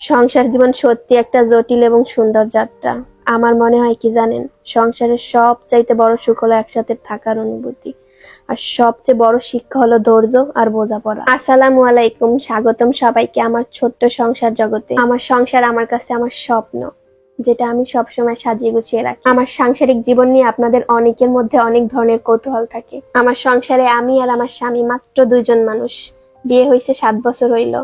সংসার জীবন সত্যি একটা জটিল এবং সুন্দর যাত্রা। আমার মনে হয় কি জানেন, সংসারের সবচাইতে বড় সুখ হলো একসাথে থাকার অনুভূতি, আর সবচেয়ে বড় শিক্ষা হলো ধৈর্য আর বোঝাপড়া। আসসালামু আলাইকুম, স্বাগতম সবাইকে আমার ছোট্ট সংসার জগতে। আমার সংসার আমার কাছে আমার স্বপ্ন, যেটা আমি সবসময় সাজিয়ে গুছিয়ে রাখি। আমার সাংসারিক জীবন নিয়ে আপনাদের অনেকের মধ্যে অনেক ধরনের কৌতূহল থাকে। আমার সংসারে আমি আর আমার স্বামী মাত্র 2জন মানুষ। বিয়ে হয়েছে 7 বছর হইল।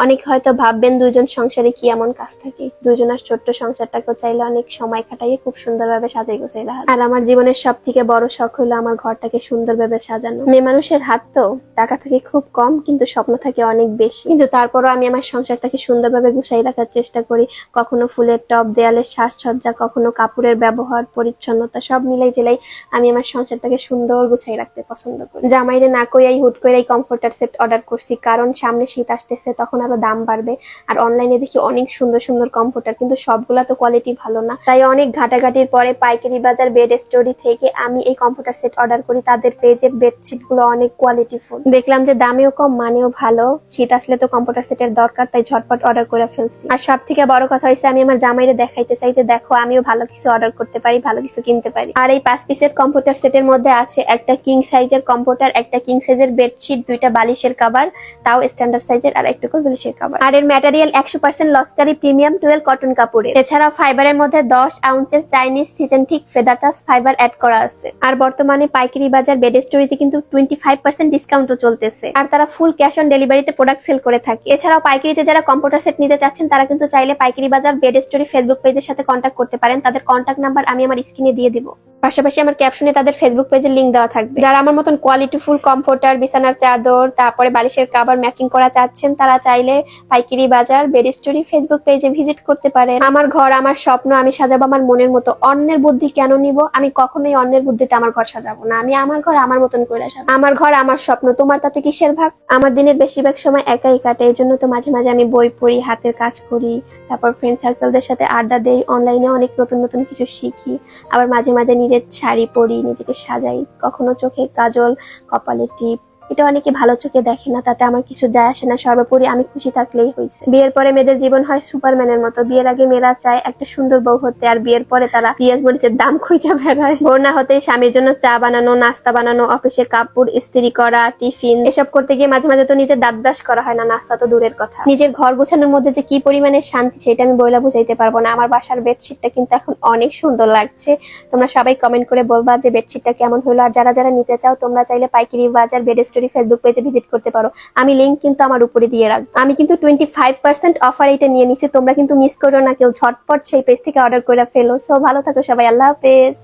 অনেক হয়তো ভাববেন 2জন সংসারে কি এমন কাজ থাকে। 2জনের ছোট্ট সংসারটাকেও চাইলে অনেক সময় কাটাইয়ে খুব সুন্দরভাবে সাজাই গোছাই রাখা। আর আমার জীবনের সব থেকে বড় শখ হলো আমার ঘরটাকে সুন্দরভাবে সাজানো। মেয়ে মানুষের হাত তো, টাকা থাকে খুব কম কিন্তু স্বপ্ন থাকে অনেক বেশি। কিন্তু তারপরও আমি আমার সংসারটাকে সুন্দরভাবে গুছাই রাখার চেষ্টা করি। কখনো ফুলের টব, দেয়ালের সাজসজ্জা, কখনো কাপড়ের ব্যবহার, পরিচ্ছন্নতা সব মিলাই জেলাই আমি আমার সংসারটাকে সুন্দর গুছাই রাখতে পছন্দ করি। জামাইরে না কইয়াই হুট করে কমফোর্টার সেট অর্ডার করছি, কারণ সামনে শীত আসতেছে, তখন আরো দাম বাড়বে। আর অনলাইনে দেখি অনেক সুন্দর সুন্দর কমফোর্টার, কিন্তু সবগুলা তো কোয়ালিটি ভালো না। তাই অনেক ঘাটাঘাটির পরে পাইকারি বাজার বেড স্টোরি থেকে আমি এই কমফোর্টার সেট অর্ডার করি। তাদের পেজের বেডশিট গুলো অনেক কোয়ালিটিফুল, দেখলাম যে দামেও কম, মানেও ভালো। শীত আসলে তো কমফোর্টার সেটের দরকার, তাই ঝটপট অর্ডার করে ফেলছি। আর সব থেকে বড় কথা হয়েছে, আমি আমার জামাইরে দেখাইতে চাই যে দেখো আমিও ভালো কিছু অর্ডার করতে পারি, ভালো কিছু কিনতে পারি। আর এই 5 পিসের কমফোর্টার সেটের মধ্যে আছে একটা কিং সাইজের কমফোর্টার, একটা কিং সাইজের বেডশিট, 2টা বালিশের কভার, তাও স্ট্যান্ডার্ড সাইজের, আর একটুকু বালিশের কভার। আর এর ম্যাটেরিয়াল 100% লস্কারি প্রিমিয়াম টুয়েল কটন কাপড়ের। এছাড়াও ফাইবারের মধ্যে 10 আউন্সের Chinese synthetic feather touch fibre add করা আছে। আর বর্তমানে পাইকারি বাজার বেড স্টোরিতে কিন্তু 25% ডিসকাউন্টও চলতেছে। আর তারা ফুল ক্যাশ অন ডেলিভারিতে প্রোডাক্ট সেল করে থাকে। এছাড়াও পাইকারিতে যারা কম্পিউটার সেট নিতে চাচ্ছেন, তারা কিন্তু চাইলে পাইকারি বাজার বেড স্টোরি ফেসবুক পেজের সাথে কন্ট্যাক্ট করতে পারেন। তাদের কন্ট্যাক্ট নাম্বার আমি আমার স্ক্রিনে দিয়ে দিব। পাশাপাশি আমার ক্যাপশনে তাদের ফেসবুক পেজের লিংক দেওয়া থাকবে। যারা আমার মতন কোয়ালিটিফুল কমফোর্টার, বিছানার চাদর, তারপরে বালিশের কভার ম্যাচিং করা চাচ্ছেন, তারা চাইলে পাইকারি বাজার বেড স্টোরি ফেসবুক পেজে ভিজিট করতে পারেন। আমার ঘর আমার স্বপ্ন, আমি সাজাবো আমার মনের মতো। অন্যের বুদ্ধি কেন নিব? আমি কখনোই অন্যের বুদ্ধিতে আমার ঘর সাজাবো না। আমি আমার ঘর আমার মতন করে সাজাবো। আমার ঘর আমার স্বপ্ন, তোমার তাতে কিসের ভাগ? আমার দিনের বেশিরভাগ সময় একাই কাটে, এই জন্য তো মাঝে মাঝে আমি বই পড়ি, হাতের কাজ করি, তারপর ফ্রেন্ড সার্কেলদের সাথে আড্ডা দেই, অনলাইনে অনেক নতুন নতুন কিছু শিখি। আবার মাঝে মাঝে নিজের শাড়ি পরি, নিজেকে সাজাই, কখনো চোখে কাজল, কপালে টিপ। এটা অনেকে ভালো চোখে দেখে না, তাতে আমার কিছু যায় আসে না। সর্বোপরি আমি খুশি থাকলেই হয়েছে। বিয়ের পরে মেয়েদের জীবন হয় সুপারম্যানের মতো। বিয়ের আগে মেয়েরা চায় একটা সুন্দর বউ হতে, আর বিয়ের পরে তারা পেঁয়াজ মরিচের দাম খুঁজে বেড়ায়। ভোর না হতেই স্বামীর জন্য চা বানানো, নাস্তা বানানো, অফিসে কাপড় ইস্ত্রি করা, টিফিন এসব করতে গিয়ে মাঝে মাঝে তো নিজের দাঁত ব্রাশ করা হয় না, নাস্তা তো দূরের কথা। নিজের ঘর গোছানোর মধ্যে যে কি পরিমাণে শান্তি, সেটা আমি বইলা বুঝাইতে পারবো না। আমার বাসার বেডশিটটা কিন্তু এখন অনেক সুন্দর লাগছে। তোমরা সবাই কমেন্ট করে বলবা যে বেডশিটটা কেমন হলো। আর যারা যারা নিতে চাও, তোমরা চাইলে পাইকারি বাজার বেড স্টোরি ফেসবুক পেজে ভিজিট করতে পারো। আমি লিংক কিন্তু আমার উপরে দিয়ে রাখবো। আমি কিন্তু 25% অফার এটা নিয়ে নিচ্ছি, তোমরা কিন্তু মিস করো না কেউ। ঝটপট সেই পেজ থেকে অর্ডার করে ফেলো। সো ভালো থাকো সবাই, আল্লাহ হাফেজ।